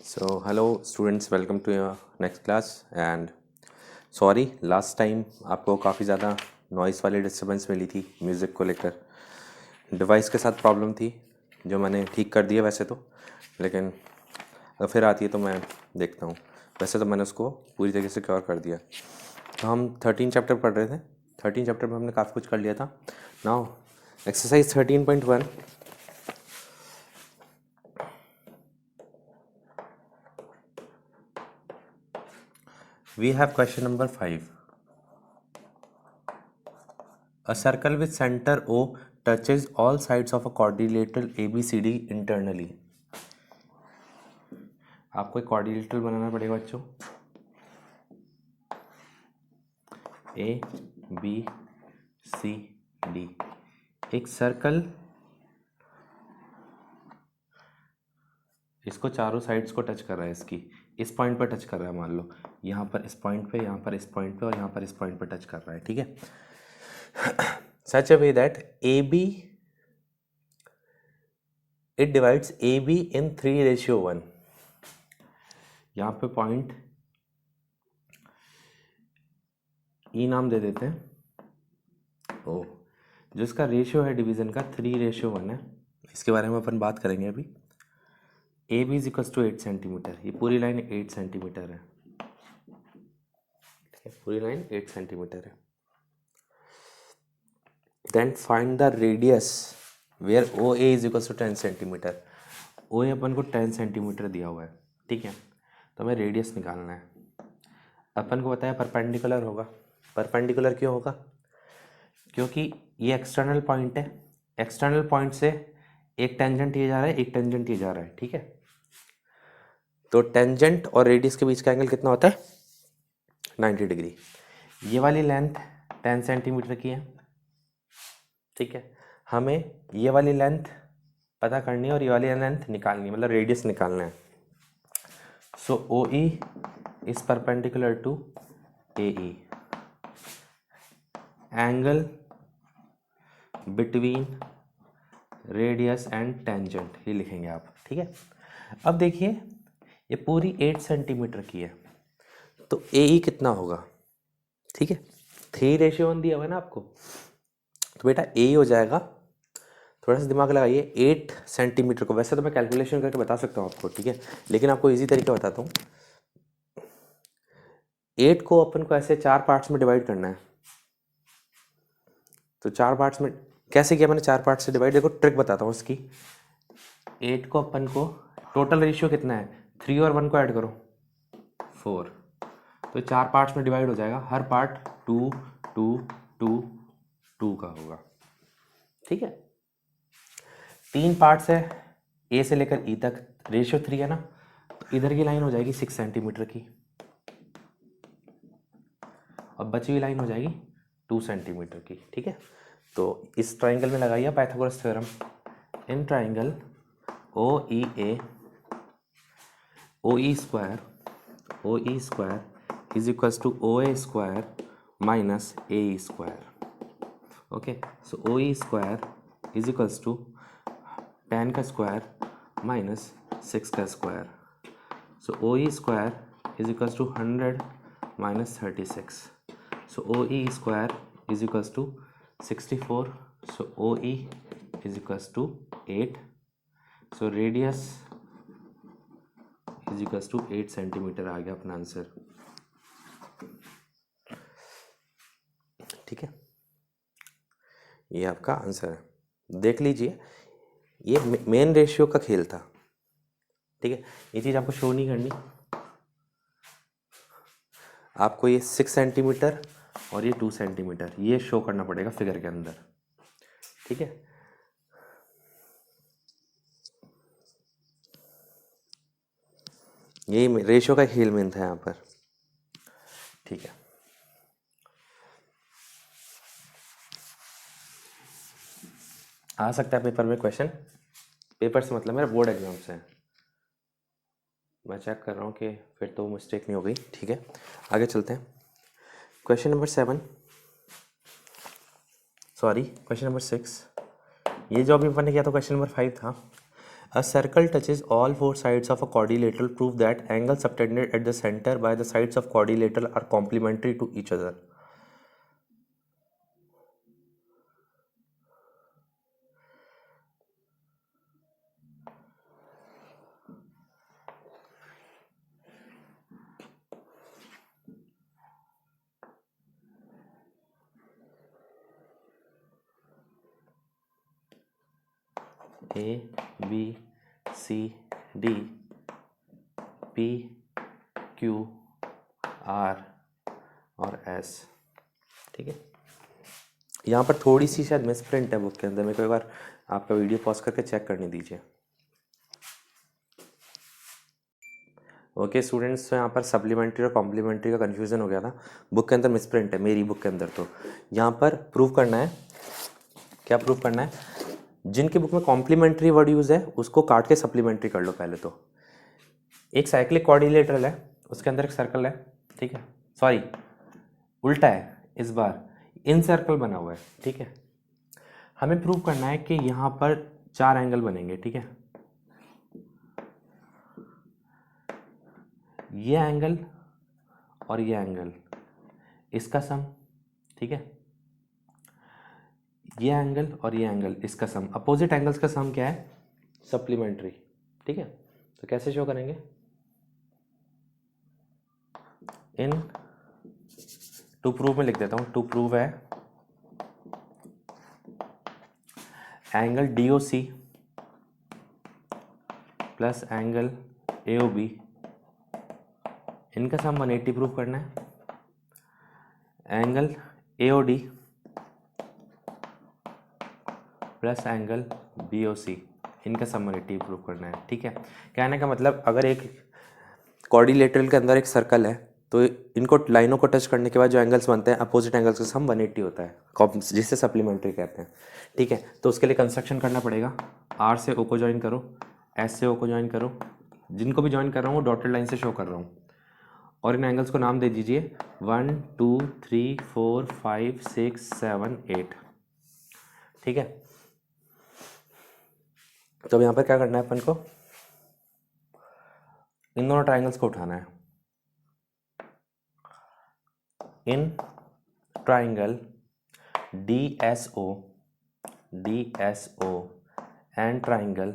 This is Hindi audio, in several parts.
So, hello students, welcome to your next class and sorry last time आपको काफ़ी ज़्यादा नॉइस वाली डिस्टर्बेंस मिली थी म्यूज़िक को लेकर। डिवाइस के साथ प्रॉब्लम थी जो मैंने ठीक कर दिया वैसे तो, लेकिन अगर फिर आती है तो मैं देखता हूँ। वैसे तो मैंने उसको पूरी तरीके से क्योर कर दिया। तो हम 13 चैप्टर पढ़ रहे थे। 13 चैप्टर में हमने काफ़ी कुछ कर लिया था। Now exercise 13.1 we have question number 5. A circle with center O touches all sides of a quadrilateral ABCD internally. आपको एक quadrilateral बनाना पड़ेगा बच्चों। A B C D एक सर्कल, इसको चारों साइड्स को टच कर रहा है, इसकी इस पॉइंट पर टच कर रहा है। मान लो यहाँ पर इस पॉइंट पे, यहाँ पर इस पॉइंट पे और यहाँ पर इस पॉइंट पे टच कर रहा है, ठीक है। Such a way that AB it divides AB in 3:1। यहाँ पे पॉइंट E नाम दे देते हैं ओ, जो इसका रेशियो है डिवीज़न का 3:1 है। इसके बारे में अपन बात करेंगे अभी। A B is equals to 8 centimetre, ये पूरी लाइन 8 सेंटीमीटर है, ठीक है, पूरी लाइन 8 सेंटीमीटर है। Then find the radius where O A is equals to 10 centimetre. O A अपन को 10 सेंटीमीटर दिया हुआ है, ठीक है, तो हमें रेडियस निकालना है। अपन को बताया परपेंडिकुलर होगा। परपेंडिकुलर क्यों होगा? क्योंकि ये एक्सटर्नल पॉइंट है, एक्सटर्नल पॉइंट से एक टेंजेंट ये जा रहा है, एक टेंजेंट ये जा रहा है, ठीक है। तो टेंजेंट और रेडियस के बीच का एंगल कितना होता है? 90 डिग्री। ये वाली लेंथ 10 सेंटीमीटर की है, ठीक है। हमें ये वाली लेंथ पता करनी है और ये वाली लेंथ निकालनी है, मतलब रेडियस निकालना है। So O E is perpendicular to A E, angle between radius and tangent, ये लिखेंगे आप, ठीक है। अब देखिए ये पूरी 8 सेंटीमीटर की है, तो ए ई कितना होगा, ठीक है। 3:1 दिया हुआ है ना आपको, तो बेटा ए हो जाएगा, थोड़ा सा दिमाग लगाइए, 8 सेंटीमीटर को, वैसे तो मैं कैलकुलेशन करके बता सकता हूँ आपको, ठीक है, लेकिन आपको इजी तरीका बताता हूँ। 8 को अपन को ऐसे 4 पार्ट्स में डिवाइड करना है। तो 4 पार्ट्स में कैसे किया मैंने? 4 पार्ट से डिवाइड, देखो ट्रिक बताता हूँ इसकी। 8 को अपन को, टोटल रेशियो कितना है? 3 और 1 को ऐड करो 4, तो 4 पार्ट्स में डिवाइड हो जाएगा। हर पार्ट 2 2 2 2 का होगा, ठीक है। 3 पार्ट्स है ए से लेकर ई तक, रेशियो 3 है ना, तो इधर की लाइन हो जाएगी 6 सेंटीमीटर की और बची हुई लाइन हो जाएगी 2 सेंटीमीटर की, ठीक है। तो इस ट्राइंगल में लगाइए Pythagoras theorem. In triangle O E A, O E square is equals to O A square minus A E square. Okay, so O E square is equals to 10 का स्क्वायर माइनस 6 का square. So O E square is equals to 100 minus 36। So O E square is equals to 64। So O E is equals to 8। So radius is equals to 8 centimetre आ गया अपना आंसर, ठीक है। ये आपका आंसर है, देख लीजिए, ये मेन रेशियो का खेल था, ठीक है। ये चीज़ आपको शो नहीं करनी, आपको ये 6 सेंटीमीटर और ये 2 सेंटीमीटर ये शो करना पड़ेगा फिगर के अंदर, ठीक है। ये रेशियो का खेल मेन था यहाँ पर, ठीक है। आ सकता है पेपर में क्वेश्चन, पेपर से मतलब मेरा बोर्ड एग्जाम से है। मैं चेक कर रहा हूँ कि फिर तो मिस्टेक नहीं हो गई, ठीक है। आगे चलते हैं। Question number 7, sorry question number 6। ये जो अभी अपन ने किया था क्वेश्चन नंबर 5 था। A circle touches all four sides of a quadrilateral. Prove that angles subtended at the center by the sides of quadrilateral are complementary to each other. A, B, C, D, P, Q, R और S। ठीक है, यहाँ पर थोड़ी सी शायद मिसप्रिंट है बुक के अंदर, मेरे को एक बार आपका वीडियो पॉज करके चेक करने दीजिए। ओके स्टूडेंट्स, तो यहाँ पर सप्लीमेंट्री और कॉम्प्लीमेंट्री का कन्फ्यूज़न हो गया था, बुक के अंदर मिसप्रिंट है मेरी बुक के अंदर। तो यहाँ पर प्रूव करना है, क्या प्रूव करना है, जिनकी बुक में कॉम्प्लीमेंट्री वर्ड यूज़ है उसको काट के सप्लीमेंट्री कर लो पहले। तो एक साइक्लिक क्वाड्रिलेटरल है, उसके अंदर एक सर्कल है, ठीक है, सॉरी उल्टा है इस बार, इन सर्कल बना हुआ है, ठीक है। हमें प्रूव करना है कि यहाँ पर 4 एंगल बनेंगे, ठीक है, ये एंगल और ये एंगल, इसका सम, ठीक है, ये एंगल और ये एंगल, इसका सम, अपोजिट एंगल्स का सम क्या है, सप्लीमेंट्री, ठीक है। तो कैसे शो करेंगे, इन टू प्रूव में लिख देता हूँ, टू प्रूव है angle DOC plus angle AOB, इनका सम 180 प्रूव करना है, angle AOD plus angle BOC, इनका सम 180 प्रूव करना है, ठीक है। कहने का मतलब अगर एक क्वाड्रिलेटरल के अंदर एक सर्कल है तो इनको लाइनों को टच करने के बाद जो एंगल्स बनते हैं अपोजिट एंगल्स का सम 180 होता है, जिससे सप्लीमेंट्री कहते हैं, ठीक है। तो उसके लिए कंस्ट्रक्शन करना पड़ेगा, R से O को ज्वाइन करो, S से O को ज्वाइन करो, जिनको भी ज्वाइन कर रहा हूँ वो डॉटेड लाइन से शो कर रहा हूँ, और इन एंगल्स को नाम दे दीजिए 1 2 3 4 5 6 7 8, ठीक है। तो अब यहाँ पर क्या करना है अपन को, इन दोनों ट्राइंगल्स को उठाना है, in triangle DSO and triangle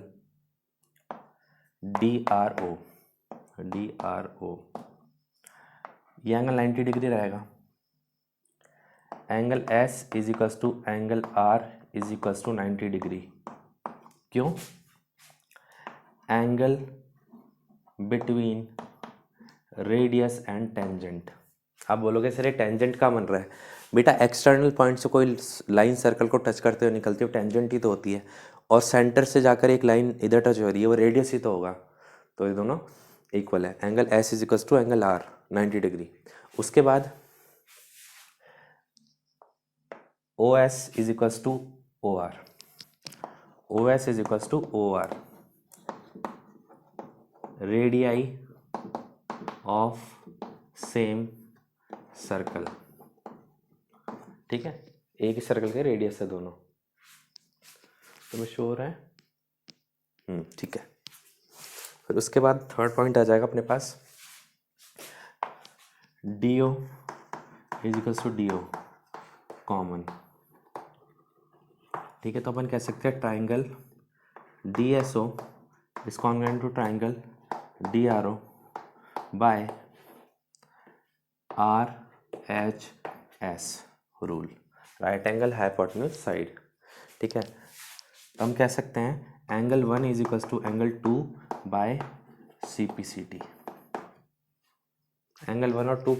DRO, ये एंगल 90 डिग्री रहेगा, angle S is equals to angle R is equals to 90 degree. क्यों, angle between radius and tangent. आप बोलोगे सर ये टेंजेंट का बन रहा है, बेटा एक्सटर्नल पॉइंट से कोई लाइन सर्कल को टच करते हुए निकलती है टेंजेंट ही तो होती है, और सेंटर से जाकर एक लाइन इधर टच हो रही है वो रेडियस ही तो होगा, तो ये दोनों इक्वल है। Angle S is equals to angle R 90 degree. उसके बाद OS is equals to OR, OS is equals to OR, radii of same circle, ठीक है, एक ही सर्कल के रेडियस है दोनों, तो मैं श्योर है, ठीक है। फिर उसके बाद थर्ड पॉइंट आ जाएगा अपने पास, DO is equals to DO common, ठीक है। तो अपन कह सकते हैं triangle DSO is congruent to triangle DRO by RHS rule, right angle hypotenuse side, ठीक है। तो हम कह सकते हैं angle 1 is equals to angle 2 by CPCT। Angle 1 और 2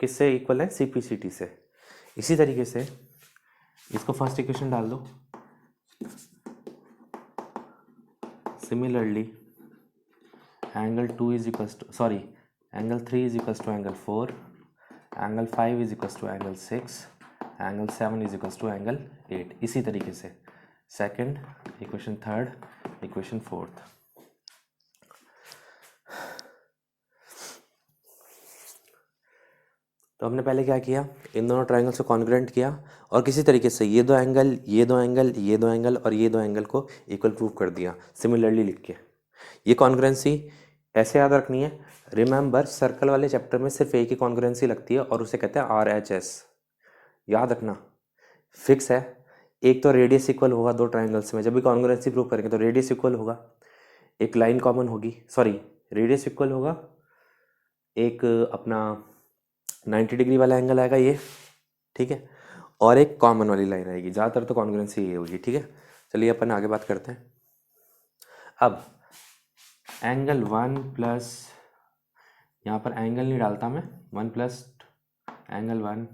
किससे इक्वल है, CPCT से। इसी तरीके से इसको फर्स्ट इक्वेशन डाल दो, similarly angle 2 is equals to angle 3 is equals to angle 4, angle 5 is equals to angle 6, angle 7 is equals to angle 8। इसी तरीके से second equation, third equation, fourth. तो तो हमने पहले क्या किया, इन दोनों ट्राइंगल्स को कॉन्ग्रुएंट किया और किसी तरीके से ये दो एंगल, ये दो एंगल, ये दो एंगल और ये दो एंगल को इक्वल प्रूव कर दिया सिमिलरली लिख के। ये कॉन्ग्रुएंसी ऐसे याद रखनी है, रिमेंबर सर्कल वाले चैप्टर में सिर्फ एक ही कॉन्ग्रुएंसी लगती है और उसे कहते हैं RHS, याद रखना, फिक्स है। एक तो रेडियस इक्वल होगा दो ट्राइंगल्स में, जब भी कॉन्ग्रुएंसी प्रूव करेंगे तो रेडियस इक्वल होगा, एक लाइन कॉमन होगी, सॉरी रेडियस इक्वल होगा, एक अपना 90 डिग्री वाला एंगल आएगा ये, ठीक है, और एक कॉमन वाली लाइन आएगी। ज़्यादातर तो कॉन्ग्रुएंसी ये होगी, ठीक है। चलिए अपन आगे बात करते हैं। अब एंगल 1 प्लस, यहाँ पर एंगल नहीं डालता मैं, 1 प्लस एंगल 1,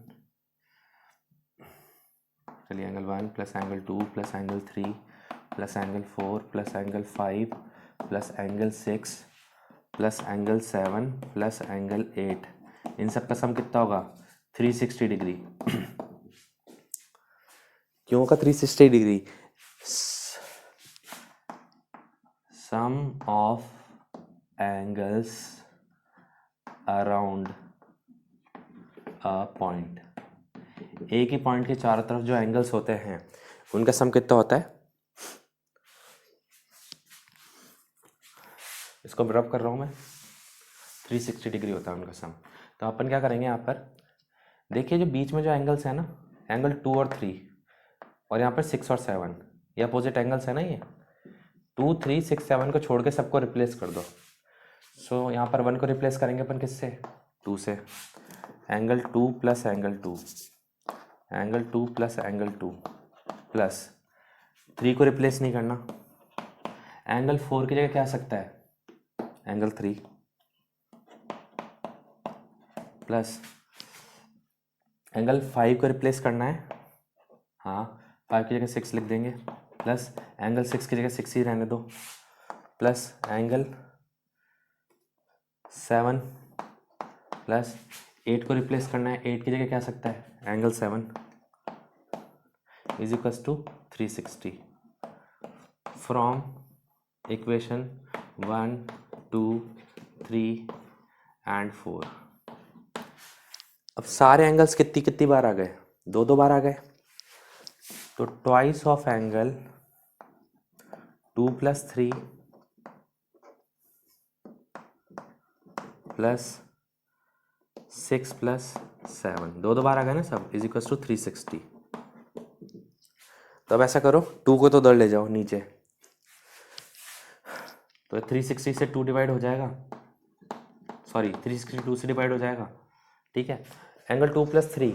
चलिए angle 1 plus angle 2 plus angle 3 plus angle 4 plus angle 5 plus angle 6 plus angle 7 plus angle 8, इन सब का सम कितना होगा 360 डिग्री। क्यों होगा 360 degree? Sum of angles around a point, एक ही पॉइंट के चारों तरफ जो एंगल्स होते हैं उनका सम कितना होता है, इसको रब कर रहा हूँ मैं, 360 डिग्री होता है उनका सम। तो अपन क्या करेंगे यहाँ पर, देखिए जो बीच में जो एंगल्स है ना, एंगल 2 और 3 और यहाँ पर 6 और 7, ये अपोजिट एंगल्स है ना, ये 2 3 6 7 को छोड़ के सबको रिप्लेस कर दो। सो यहाँ पर 1 को रिप्लेस करेंगे अपन किससे, 2 से, angle 2 plus angle 2, angle 2 plus angle 2 plus 3 को रिप्लेस नहीं करना, एंगल 4 की जगह क्या आ सकता है, एंगल 3 प्लस एंगल 5 को रिप्लेस करना है, हाँ 5 की जगह 6 लिख देंगे, प्लस एंगल 6 की जगह 6 ही रहने दो, प्लस एंगल 7 प्लस 8 को रिप्लेस करना है, 8 की जगह क्या आ सकता है, angle 7 is equals to 360 from equation 1 2 3 and 4। अब सारे एंगल्स कितनी कितनी बार आ गए, दो दो बार आ गए, तो twice of angle 2 plus 3 plus 6 plus 7, दो दो बार आ गए ना सब, इज इक्वल्स टू 360। तो अब ऐसा करो, 2 को तो उधर ले जाओ नीचे, तो 360 से 2 डिवाइड हो जाएगा, सॉरी 360 2 से डिवाइड हो जाएगा, ठीक है। एंगल 2 प्लस 3,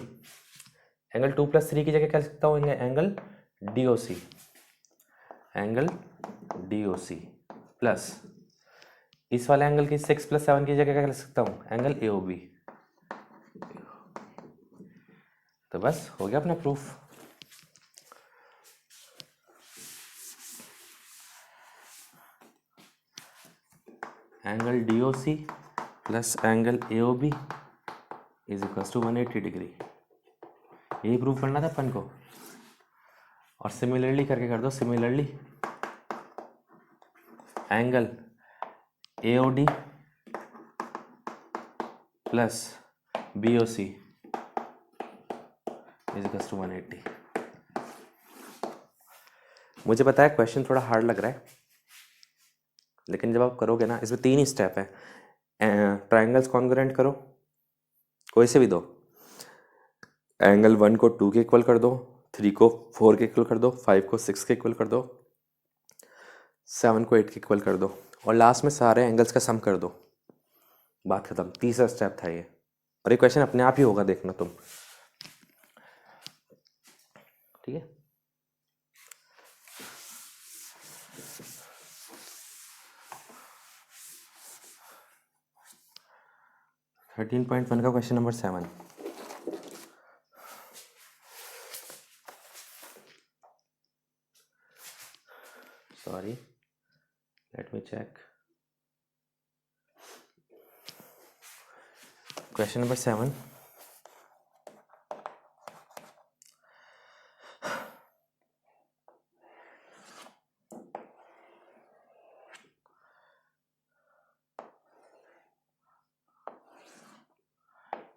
एंगल 2 प्लस 3 की जगह क्या लिख सकता हूँ, angle DOC, angle DOC plus इस वाले एंगल की 6 प्लस 7 की जगह क्या लिख सकता हूँ, एंगल AOB। तो बस हो गया अपना proof. Angle DOC plus angle AOB is equals to 180 degree, यही प्रूफ करना था अपन को। और सिमिलरली करके कर दो, similarly angle AOD plus BOC is equals to 180। मुझे पता है क्वेश्चन थोड़ा हार्ड लग रहा है, लेकिन जब आप करोगे ना, इसमें 3 ही स्टेप है। ट्राइंगल्स कॉन्ग्रुएंट करो, कोई से भी दो, एंगल 1 को 2 के इक्वल कर दो, 3 को 4 के इक्वल कर दो, 5 को 6 के इक्वल कर दो, 7 को 8 के इक्वल कर दो, और लास्ट में सारे एंगल्स का सम कर दो, बात खत्म। तीसरा स्टेप था ये, और ये क्वेश्चन अपने आप ही होगा, देखना तुम, ठीक है। थर्टीन पॉइंट 1 का question number 7, sorry let me check, question number 7,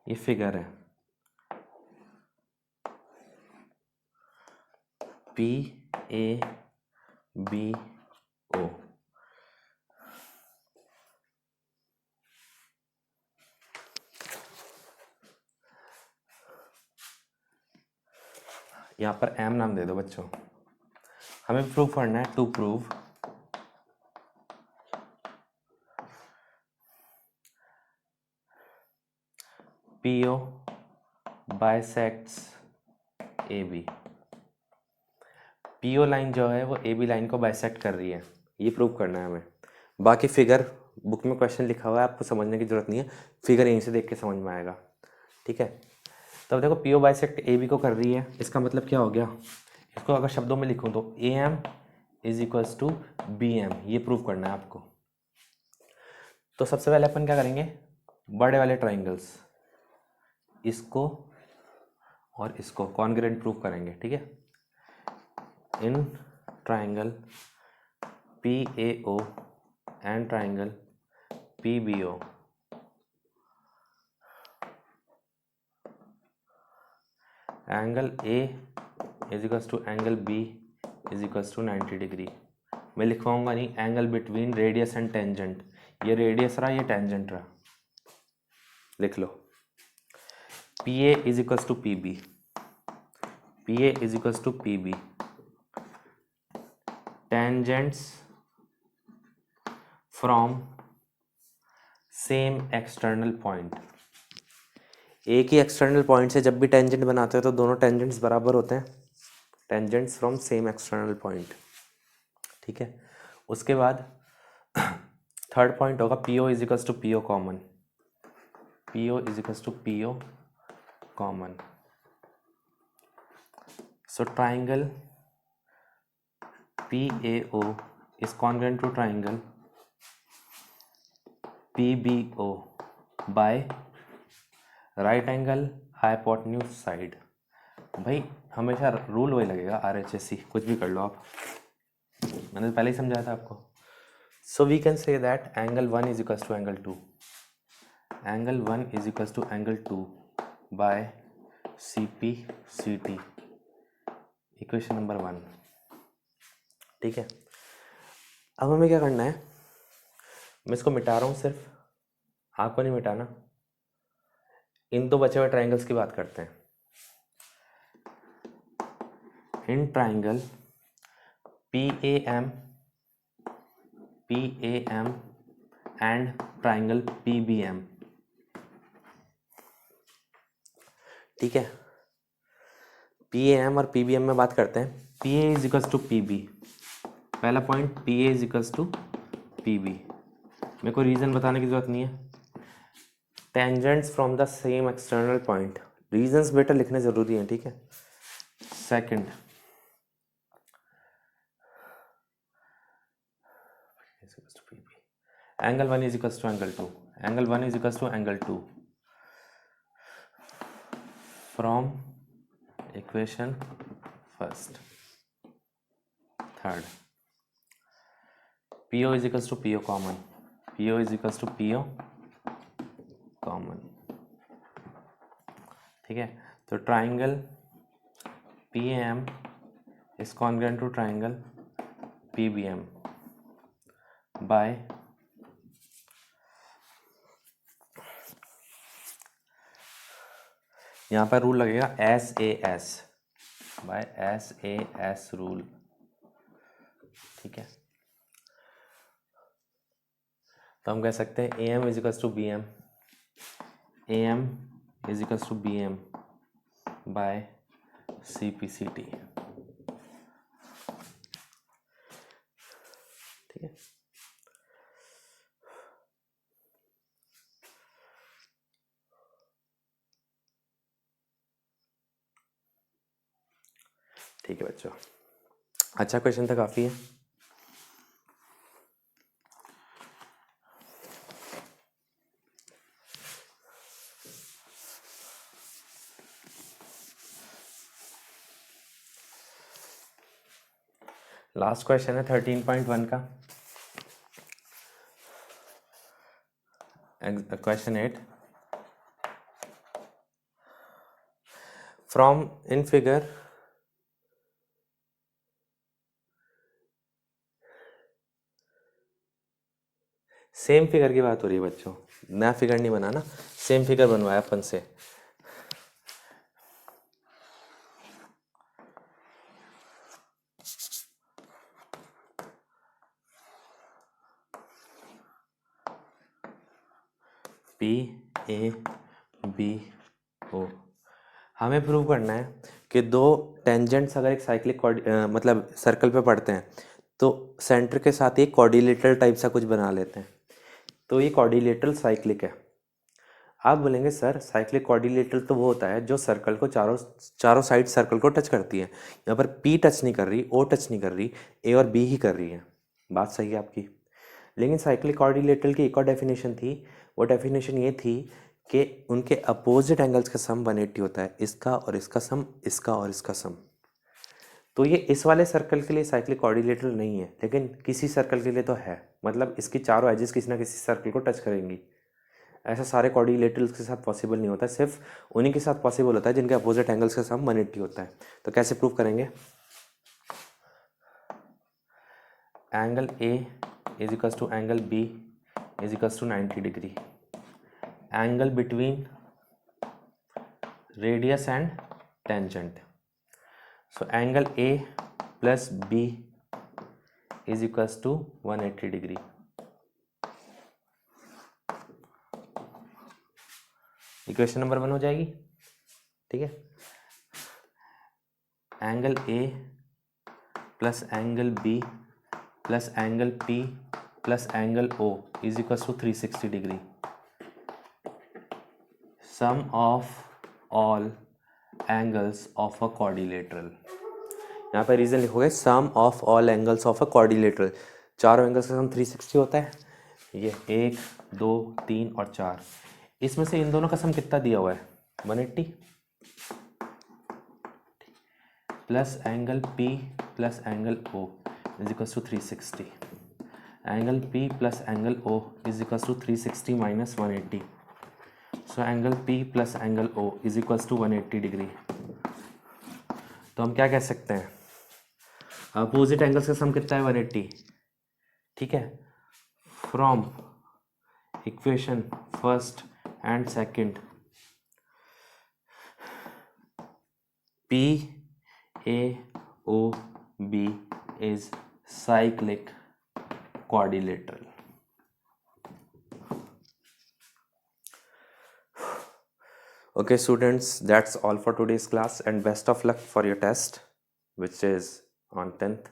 ये फिगर है, PABO। यहाँ पर M नाम दे दो बच्चों। हमें प्रूव करना है, to prove PO bisects AB। PO line जो है वो AB लाइन को बाइसेक्ट कर रही है, ये प्रूव करना है हमें। बाकी फिगर बुक में क्वेश्चन लिखा हुआ है, आपको समझने की जरूरत नहीं है, फिगर यहीं से देख के समझ में आएगा, ठीक है। तब देखो PO बाइसेक्ट AB को कर रही है, इसका मतलब क्या हो गया, इसको अगर शब्दों में लिखूं तो AM is equals to BM, ये प्रूव करना है आपको। तो सबसे पहले अपन क्या करेंगे, बड़े वाले ट्राइंगल्स, इसको और इसको कॉन्ग्रुएंट प्रूव करेंगे, ठीक है। In triangle PAO and triangle PBO angle A is equals to angle B is equals to 90 degree. मैं लिखवाऊंगा नहीं, angle between radius and tangent, ये रेडियस रहा, ये टेंजेंट रहा, लिख लो। PA is equals to PB, PA is equals to PB, tangents from same external point. एक ही एक्सटर्नल पॉइंट से जब भी टेंजेंट बनाते हो तो दोनों टेंजेंट्स बराबर होते हैं, tangents from same external point, ठीक है। उसके बाद थर्ड पॉइंट होगा PO is equals to PO common, PO is equals to PO common. So triangle PAO is congruent to triangle PBO by right angle hypotenuse side। भाई हमेशा रूल वही लगेगा, RHSC, कुछ भी कर लो आप, मैंने पहले ही समझाया था आपको। So we can say that angle 1 is equals to angle 2, angle 1 is equals to angle 2 by CP/CT, equation number 1, ठीक है। अब हमें क्या करना है, मैं इसको मिटा रहा हूँ सिर्फ, आपको नहीं मिटाना। इन दो बचे हुए ट्राइंगल्स की बात करते हैं। In triangle PAM and triangle PBM, ठीक है। PAM और PBM में बात करते हैं। PA is equals to PB, पहला point PA is equals to PB, मेरे को रीजन बताने की जरूरत नहीं है। Tangents from the same external point, reasons बेटा लिखने जरूरी है, ठीक है। Second, angle 1 is equals to angle 2, angle 1 is equals to angle 2 from equation first. Third, PO is equals to PO common, PO is equals to PO common, ठीक है। तो triangle PAM is congruent to triangle PBM by यहाँ पर रूल लगेगा SAS, बाय SAS रूल, ठीक है। तो हम कह सकते हैं AM is equals to BM, AM is equals to BM by CP/CT, ठीक है। ठीक है बच्चों, अच्छा क्वेश्चन था, काफ़ी है। लास्ट क्वेश्चन है 13.1 का, question 8। From in figure same figure की बात हो रही है बच्चों, नया फिगर नहीं बना ना, सेम फिगर बनवाया अपन से। पी ए बी ओ, हमें प्रूव करना है कि दो टेंजेंट्स अगर एक साइक्लिक मतलब सर्कल पे पड़ते हैं तो सेंटर के साथ एक कॉर्डिलेटरल टाइप सा कुछ बना लेते हैं, तो ये कॉर्डिलेटरल साइक्लिक है। आप बोलेंगे सर साइक्लिक कॉर्डिलेटरल तो वो होता है जो सर्कल को चारों साइड सर्कल को टच करती है, यहाँ पर पी टच नहीं कर रही, ओ टच नहीं कर रही, ए और बी ही कर रही है। बात सही है आपकी, लेकिन साइक्लिक कॉर्डिलेटरल की एक और डेफिनेशन थी, वो डेफिनेशन ये थी कि उनके अपोजिट एंगल्स का सम 180 होता है, इसका और इसका सम, इसका और इसका सम। तो ये इस वाले सर्कल के लिए साइक्लिक कॉर्डिलेटरल नहीं है, लेकिन किसी सर्कल के लिए तो है, मतलब इसकी चारों एजेस किसी ना किसी सर्कल को टच करेंगी। ऐसा सारे कॉर्डिलेटरल्स के साथ पॉसिबल नहीं होता, सिर्फ उन्हीं के साथ पॉसिबल होता है जिनके अपोजिट एंगल्स का सम 180 होता है। तो कैसे प्रूव करेंगे? Angle A is equal to angle B is equal to 90 degree, angle between radius and tangent. So angle A plus B is equals to 180 degree. Equation number 1 हो जाएगी, ठीक है। Angle A plus angle B plus angle P plus angle O is equals to 360 degree. Sum of all angles of a quadrilateral, यहाँ पर रीजन लिखोगे sum of all angles of a quadrilateral, चारों एंगल्स का सम 360 होता है, ये 1 2 3 और 4, इसमें से इन दोनों का सम कितना दिया हुआ है? 180 plus angle P plus angle O is equal to 360, angle P plus angle O is equal to 360 minus 180, so angle P plus angle O is equal to 180 degree. तो हम क्या कह सकते हैं, अपोजिट एंगल्स का सम कितना है? 180, ठीक है। From equation first and second, P A O B is cyclic quadrilateral. Okay students, that's all for today's class and best of luck for your test which is on 10th,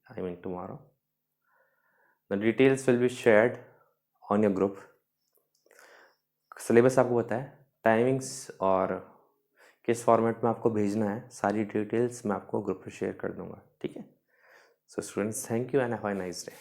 I mean tomorrow. The details will be shared on your group. Syllabus आपको पता है, टाइमिंग्स और किस फॉर्मेट में आपको भेजना है, सारी डिटेल्स मैं आपको ग्रुप पे शेयर कर दूंगा, ठीक है। So students, thank you and have a nice day.